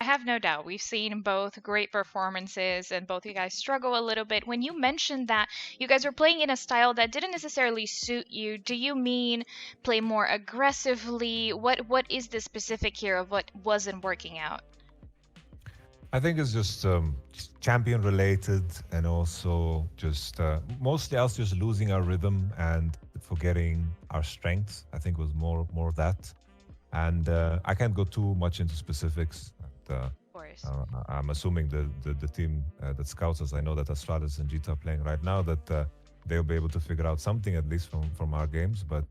have no doubt. We've seen both great performances and both you guys struggle a little bit. When you mentioned that you guys were playing in a style that didn't necessarily suit you, do you mean play more aggressively? What is the specific here of what wasn't working out? I think it's just champion related, and also just mostly us just losing our rhythm and forgetting our strengths. I think it was more of that. And I can't go too much into specifics. Of course. I'm assuming the team that scouts us, I know that Astralis and Jita are playing right now, that they'll be able to figure out something at least from our games. But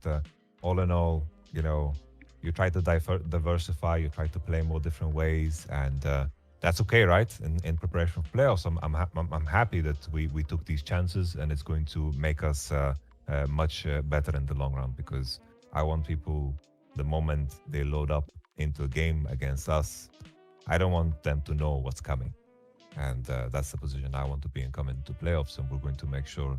all in all, you try to diversify, you try to play more different ways, and that's okay, right? In preparation for playoffs, I'm happy that we took these chances, and it's going to make us much better in the long run, because I want people, the moment they load up into a game against us, I don't want them to know what's coming. And that's the position I want to be in coming into playoffs. And we're going to make sure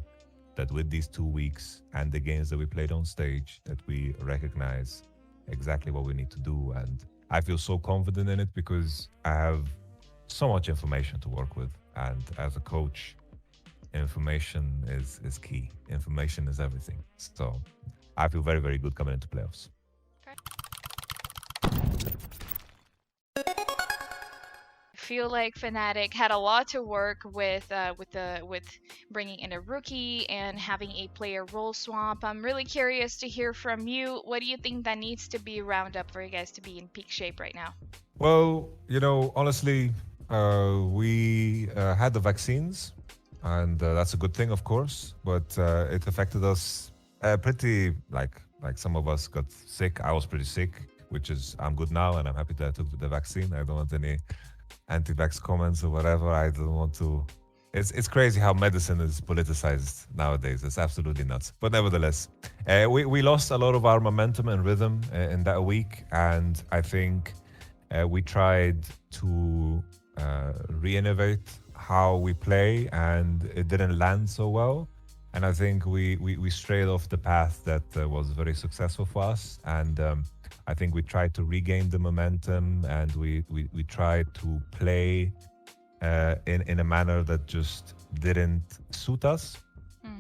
that with these 2 weeks and the games that we played on stage, that we recognize exactly what we need to do. And I feel so confident in it because I have so much information to work with. And as a coach, information is key. Information is everything. So I feel very, very good coming into playoffs. Feel like Fnatic had a lot to work with bringing in a rookie and having a player role swap. I'm really curious to hear from you. What do you think that needs to be round up for you guys to be in peak shape right now? Well, honestly, we had the vaccines, and that's a good thing, of course. But it affected us pretty. Like some of us got sick. I was pretty sick, which is I'm good now, and I'm happy that I took the vaccine. I don't want any anti-vax comments or whatever. I don't want to. It's crazy how medicine is politicized nowadays. It's absolutely nuts. But nevertheless, we lost a lot of our momentum and rhythm in that week, and I think we tried to re-innovate how we play, and it didn't land so well. And I think we strayed off the path that was very successful for us. And I think we tried to regain the momentum, and we tried to play in a manner that just didn't suit us.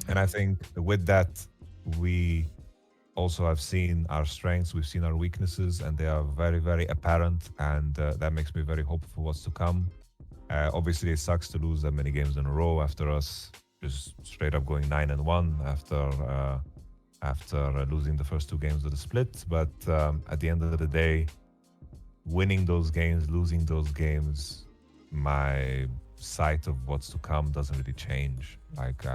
And I think with that, we also have seen our strengths, we've seen our weaknesses, and they are very, very apparent. And that makes me very hopeful for what's to come. Obviously, it sucks to lose that many games in a row after us just straight up going 9-1 after losing the first 2 games of the split. But at the end of the day, winning those games, losing those games, my sight of what's to come doesn't really change. Like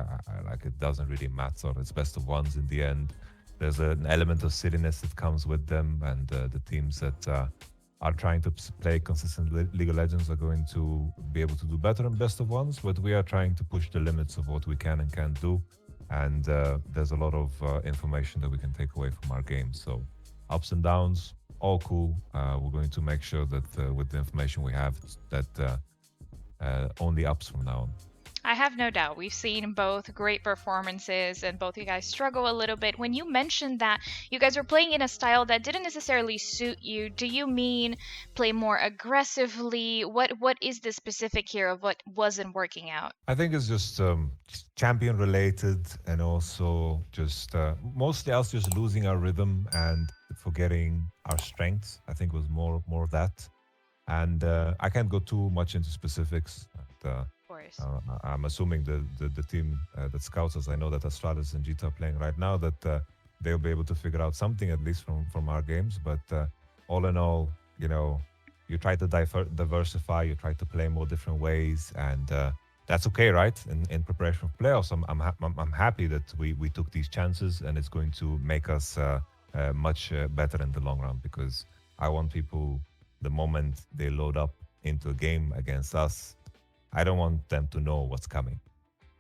it doesn't really matter. It's best of ones in the end. There's an element of silliness that comes with them, and the teams that are trying to play consistent League of Legends are going to be able to do better in best of ones, but we are trying to push the limits of what we can and can't do. And there's a lot of information that we can take away from our game. So ups and downs, all cool. We're going to make sure that with the information we have, that only ups from now on. I have no doubt. We've seen both great performances and both you guys struggle a little bit. When you mentioned that you guys were playing in a style that didn't necessarily suit you, do you mean play more aggressively? What is the specific here of what wasn't working out? I think it's just champion related, and also just mostly us just losing our rhythm and forgetting our strengths. I think it was more of that. And I can't go too much into specifics. Of course. I'm assuming the team that scouts us, I know that Astralis and Jita are playing right now, that they'll be able to figure out something at least from our games. But all in all, you try to diversify, you try to play more different ways, and that's okay, right? In preparation for playoffs, I'm happy that we took these chances, and it's going to make us much better in the long run, because I want people, the moment they load up into a game against us, I don't want them to know what's coming.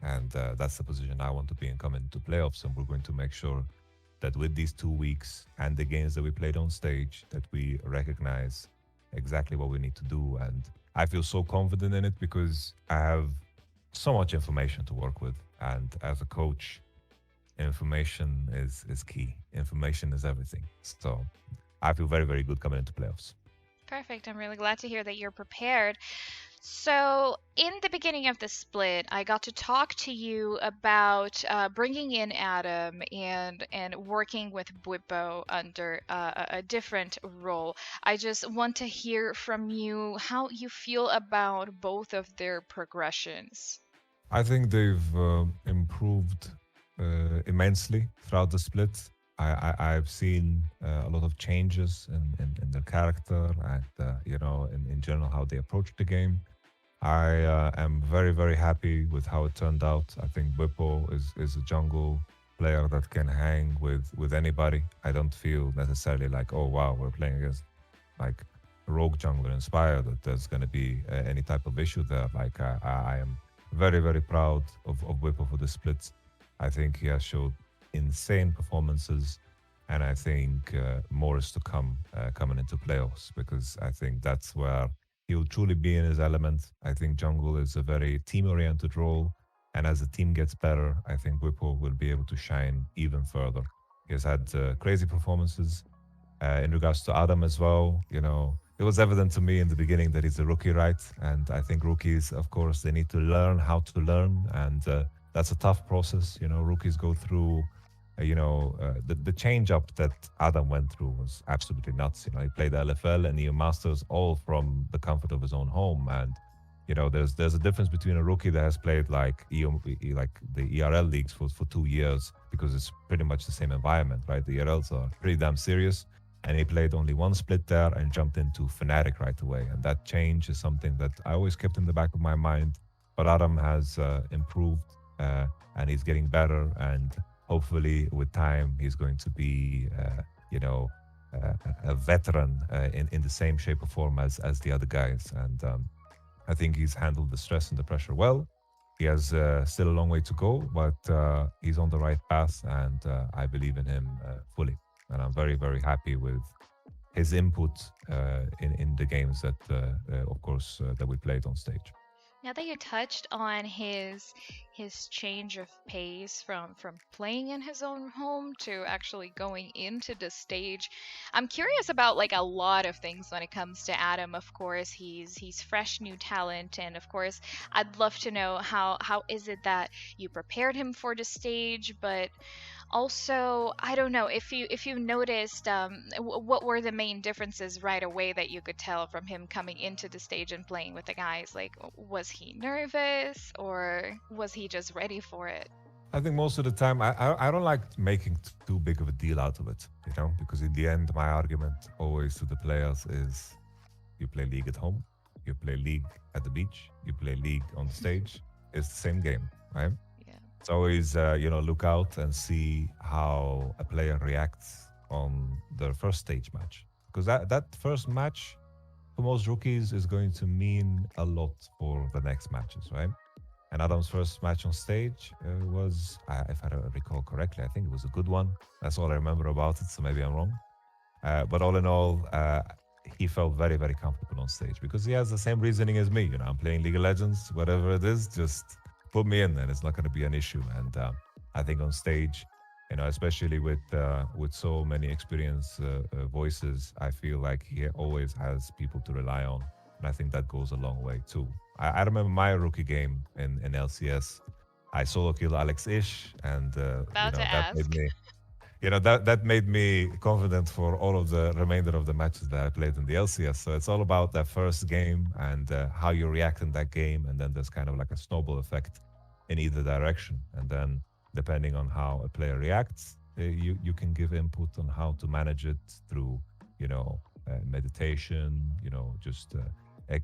And that's the position I want to be in coming into playoffs. And we're going to make sure that with these 2 weeks and the games that we played on stage, that we recognize exactly what we need to do. And I feel so confident in it because I have so much information to work with. And as a coach, information is key. Information is everything. So I feel very, very good coming into playoffs. Perfect. I'm really glad to hear that you're prepared. So, in the beginning of the split, I got to talk to you about bringing in Adam and working with Bwipo under a different role. I just want to hear from you how you feel about both of their progressions. I think they've improved immensely throughout the split. I've seen a lot of changes in their character and in general how they approach the game. I am very very happy with how it turned out. I think Bwipo is a jungle player that can hang with anybody. I don't feel necessarily like, oh wow, we're playing against like a rogue jungler inspired, that there's going to be any type of issue there. Like I am very very proud of Bwipo for the splits. I think he has showed insane performances, and I think more is to come coming into playoffs, because I think that's where he'll truly be in his element. I think jungle is a very team-oriented role, and as the team gets better, I think Bwipo will be able to shine even further. He has had crazy performances. In regards to Adam as well, it was evident to me in the beginning that he's a rookie, right? And I think rookies, of course, they need to learn how to learn, and that's a tough process. Rookies go through the change up that Adam went through was absolutely nuts. He played LFL and EU Masters all from the comfort of his own home. And there's a difference between a rookie that has played like like the ERL leagues for 2 years, because it's pretty much the same environment, right? The ERLs are pretty damn serious, and he played only one split there and jumped into Fnatic right away. And that change is something that I always kept in the back of my mind. But Adam has improved, and he's getting better, and hopefully with time he's going to be a veteran in the same shape or form as the other guys. And I think he's handled the stress and the pressure well. He has still a long way to go, but he's on the right path, and I believe in him fully. And I'm very very happy with his input in the games that of course that we played on stage. Now that you touched on his change of pace from playing in his own home to actually going into the stage, I'm curious about like a lot of things when it comes to Adam. Of course, he's fresh new talent, and of course, I'd love to know how is it that you prepared him for the stage, but also, I don't know if you noticed what were the main differences right away that you could tell from him coming into the stage and playing with the guys. Like, was he nervous or was he just ready for it? I think most of the time I don't like making too big of a deal out of it, because in the end my argument always to the players is, you play League at home, you play League at the beach, you play League on stage. It's the same game, right? Yeah. It's always, look out and see how a player reacts on their first stage match. Because that first match for most rookies is going to mean a lot for the next matches, right? And Adam's first match on stage was, if I recall correctly, I think it was a good one. That's all I remember about it, so maybe I'm wrong. But all in all, he felt very, very comfortable on stage, because he has the same reasoning as me. I'm playing League of Legends, whatever it is, just put me in and it's not going to be an issue. And I think on stage, especially with so many experienced voices, I feel like he always has people to rely on. And I think that goes a long way too. I remember my rookie game in LCS. I solo killed Alex Ish, and About to that made ask. me, that made me confident for all of the remainder of the matches that I played in the LCS. So it's all about that first game and how you react in that game, and then there's kind of like a snowball effect in either direction. And then depending on how a player reacts, you can give input on how to manage it through, meditation, just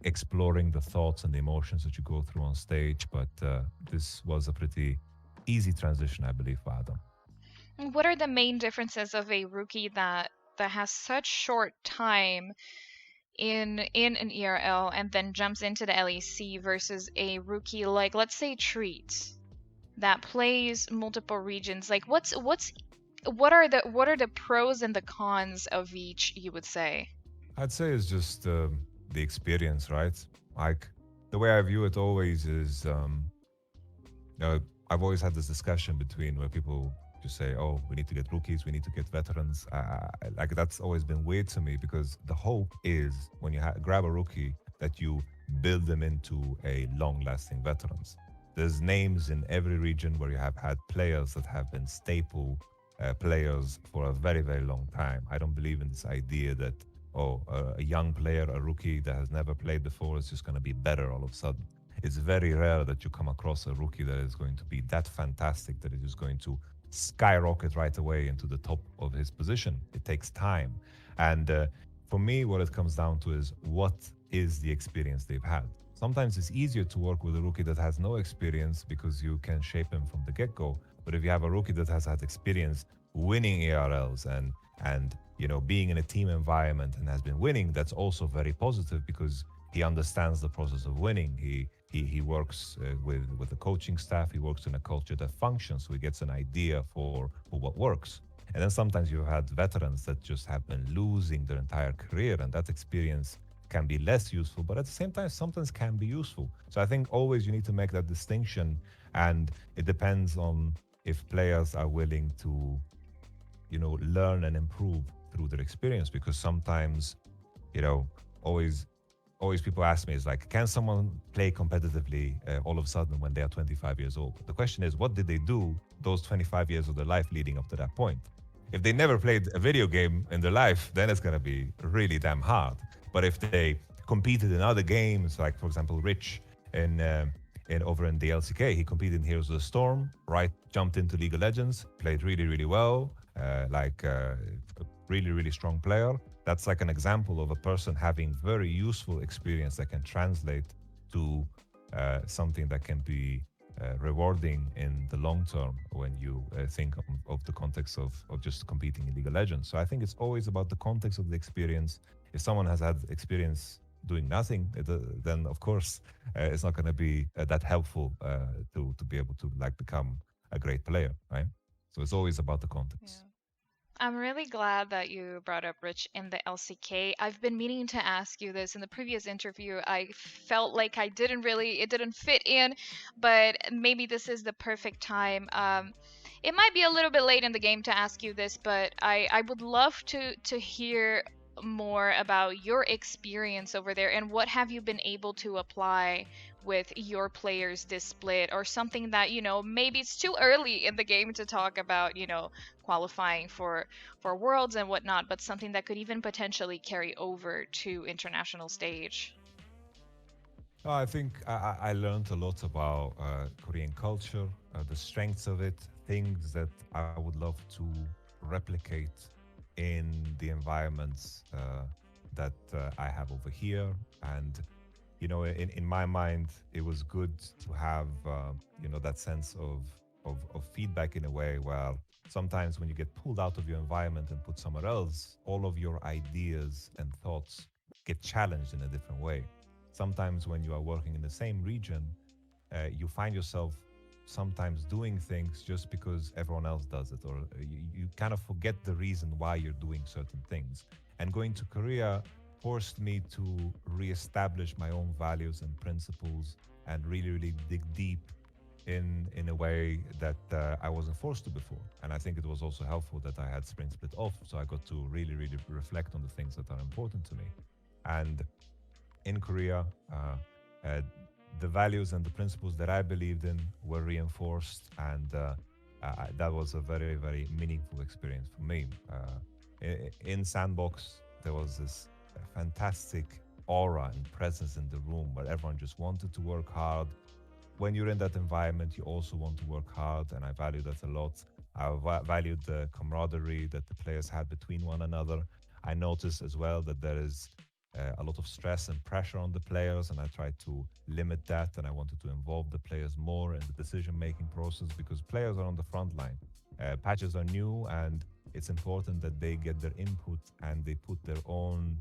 exploring the thoughts and the emotions that you go through on stage. But this was a pretty easy transition, I believe, for Adam. What are the main differences of a rookie that has such short time in an ERL and then jumps into the LEC versus a rookie like, let's say, Treat, that plays multiple regions? Like, what are the pros and the cons of each, you would say? I'd say it's just the experience, right? Like the way I view it always is, I've always had this discussion between where people Just say, oh, we need to get rookies, we need to get veterans. Like that's always been weird to me because the hope is when you grab a rookie that you build them into a long-lasting veterans. There's names in every region where you have had players that have been staple players for a very, very long time. I don't believe in this idea that, oh, a young player, a rookie that has never played before is just going to be better all of a sudden. It's very rare that you come across a rookie that is going to be that fantastic that it is going to skyrocket right away into the top of his position. It takes time. And for me, what it comes down to is what is the experience they've had. Sometimes it's easier to work with a rookie that has no experience because you can shape him from the get-go. But if you have a rookie that has had experience winning ARLs and being in a team environment and has been winning, that's also very positive because he understands the process of winning. He works with the coaching staff. He works in a culture that functions, so he gets an idea for what works. And then sometimes you've had veterans that just have been losing their entire career, and that experience can be less useful, but at the same time, sometimes can be useful. So I think always you need to make that distinction, and it depends on if players are willing to, learn and improve through their experience. Because sometimes, always people ask me is like, can someone play competitively all of a sudden when they are 25 years old? The question is, what did they do those 25 years of their life leading up to that point? If they never played a video game in their life, then it's going to be really damn hard. But if they competed in other games, like for example, Rich over in the LCK, he competed in Heroes of the Storm, right? Jumped into League of Legends, played really, really well, a really, really strong player. That's like an example of a person having very useful experience that can translate to something that can be rewarding in the long term when you think of the context of just competing in League of Legends. So I think it's always about the context of the experience. If someone has had experience doing nothing, then of course it's not going to be that helpful to be able to become a great player, right? So it's always about the Yeah. context. I'm really glad that you brought up Rich in the LCK. I've been meaning to ask you this in the previous interview. I felt like it didn't fit in, but maybe this is the perfect time. It might be a little bit late in the game to ask you this, but I would love to hear more about your experience over there and what have you been able to apply with your players this split, or something that maybe it's too early in the game to talk about qualifying for worlds and whatnot, but something that could even potentially carry over to international stage. I think I learned a lot about Korean culture, the strengths of it, things that I would love to replicate in the environments that I have over here. And, in my mind, it was good to have, that sense of feedback in a way where sometimes when you get pulled out of your environment and put somewhere else, all of your ideas and thoughts get challenged in a different way. Sometimes when you are working in the same region, you find yourself sometimes doing things just because everyone else does it, or you kind of forget the reason why you're doing certain things. And going to Korea forced me to reestablish my own values and principles and really, really dig deep in a way that I wasn't forced to before. And I think it was also helpful that I had Spring Split off, so I got to really, really reflect on the things that are important to me. And in Korea, the values and the principles that I believed in were reinforced, and that was a very, very meaningful experience for me. In Sandbox, there was this fantastic aura and presence in the room where everyone just wanted to work hard. When you're in that environment, you also want to work hard, and I value that a lot. I valued the camaraderie that the players had between one another. I noticed as well that there is a lot of stress and pressure on the players, and I tried to limit that, and I wanted to involve the players more in the decision-making process because players are on the front line. Patches are new, and it's important that they get their input and they put their own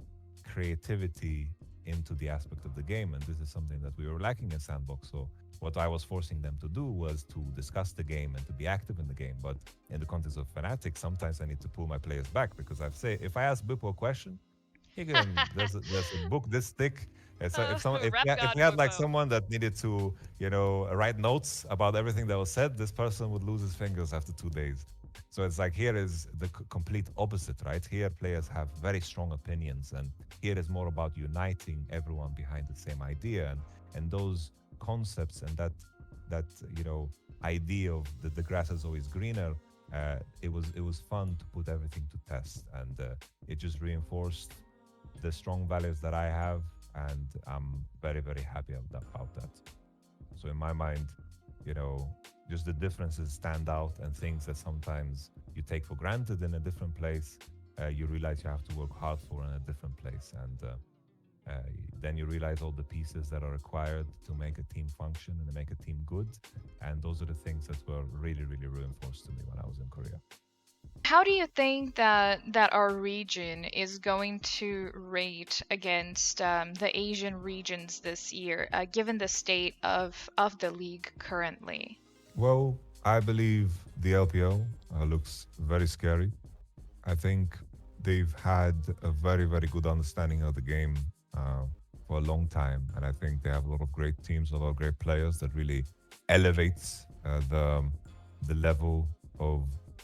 creativity into the aspect of the game, and this is something that we were lacking in Sandbox. So what I was forcing them to do was to discuss the game and to be active in the game. But in the context of Fnatic, sometimes I need to pull my players back because if I ask Bwipo a question, he can there's a book this thick. So Rap if God we had like Bwipo. someone that needed to write notes about everything that was said, this person would lose his fingers after 2 days. So it's like here is the complete opposite, right? Here players have very strong opinions, and here is more about uniting everyone behind the same idea, and those concepts and that idea of the grass is always greener. It was fun to put everything to test, and it just reinforced the strong values that I have, and I'm very very happy about that. So in my mind, you know, just the differences stand out, and things that sometimes you take for granted in a different place, you realize you have to work hard for in a different place, and then you realize all the pieces that are required to make a team function and to make a team good, and those are the things that were really really reinforced to me when I was in Korea. How do you think that our region is going to rate against the Asian regions this year, given the state of the league currently? Well, I believe the LPL looks very scary. I think they've had a very, very good understanding of the game uh, for a long time, and I think they have a lot of great teams, a lot of great players that really elevates the level of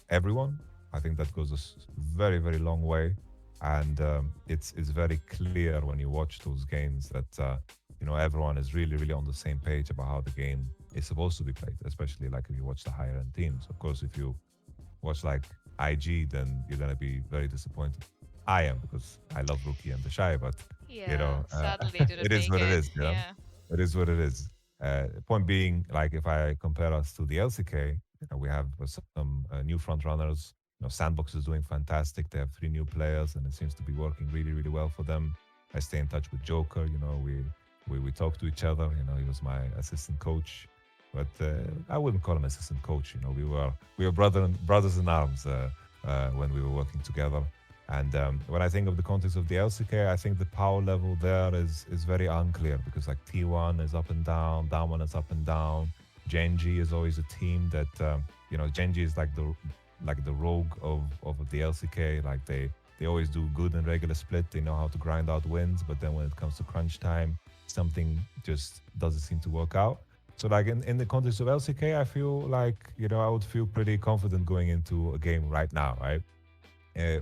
everyone. I think that goes a very, very long way, and it's very clear when you watch those games that everyone is really, really on the same page about how the game is supposed to be played. Especially like if you watch the higher end teams. Of course, if you watch like IG, then you're gonna be very disappointed. I am because I love Rookie and the Shy, but Yeah, sadly they didn't it is make what it it. is. Yeah. It is what it is. Point being, like if I compare us to the LCK, we have some new front runners. Sandbox is doing fantastic. They have 3 new players, and it seems to be working really, really well for them. I stay in touch with Joker. We talk to each other. He was my assistant coach, but I wouldn't call him assistant coach. We were brothers in arms when we were working together. And when I think of the context of the LCK, I think the power level there is very unclear because like T1 is up and down, Damwon is up and down. Genji is always a team that Genji is like the rogue of the LCK. Like they always do good in regular split. They know how to grind out wins, but then when it comes to crunch time, something just doesn't seem to work out. So like in the context of LCK, I feel like I would feel pretty confident going into a game right now, right?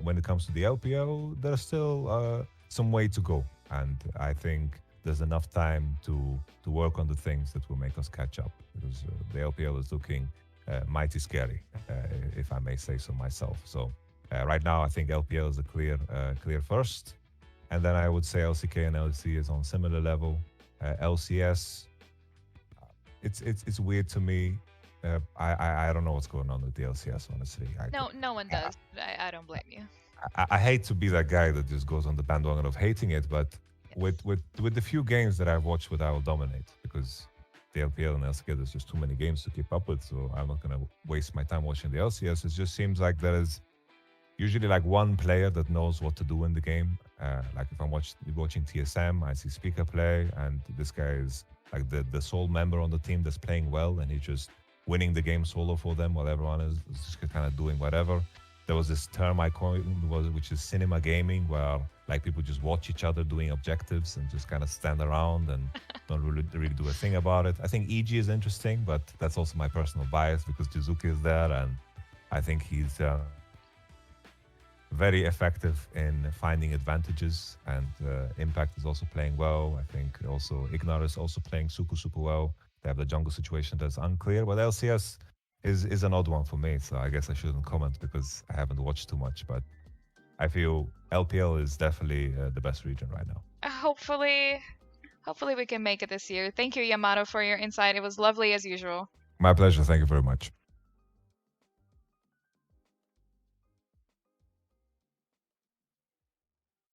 When it comes to the LPL, there's still some way to go, and I think there's enough time to work on the things that will make us catch up because the LPL is looking mighty scary, if I may say so myself. So right now, I think LPL is a clear first, and then I would say LCK and LEC is on similar level. LCS, it's weird to me. I don't know what's going on with the LCS, honestly. No, no one does. I don't blame you. I hate to be that guy that just goes on the bandwagon of hating it, but with the few games that I've watched with, I will dominate because the LPL and LCK, there's just too many games to keep up with. So I'm not gonna waste my time watching the LCS. It just seems like there is usually like one player that knows what to do in the game. Like if I'm watching TSM, I see Speaker play, and this guy is like the sole member on the team that's playing well, and he's just winning the game solo for them while everyone is just kind of doing whatever. There was this term I coined, which is cinema gaming, where like people just watch each other doing objectives and just kind of stand around and don't really do a thing about it. I think EG is interesting, but that's also my personal bias because Jizuki is there, and I think he's very effective in finding advantages, and Impact is also playing well. I think also Ignar is also playing super well. They have the jungle situation that's unclear, but LCS is an odd one for me, so I guess I shouldn't comment because I haven't watched too much, but I feel LPL is definitely the best region right now. Hopefully, hopefully we can make it this year. Thank you, Yamato, for your insight. It was lovely as usual. My pleasure. Thank you very much.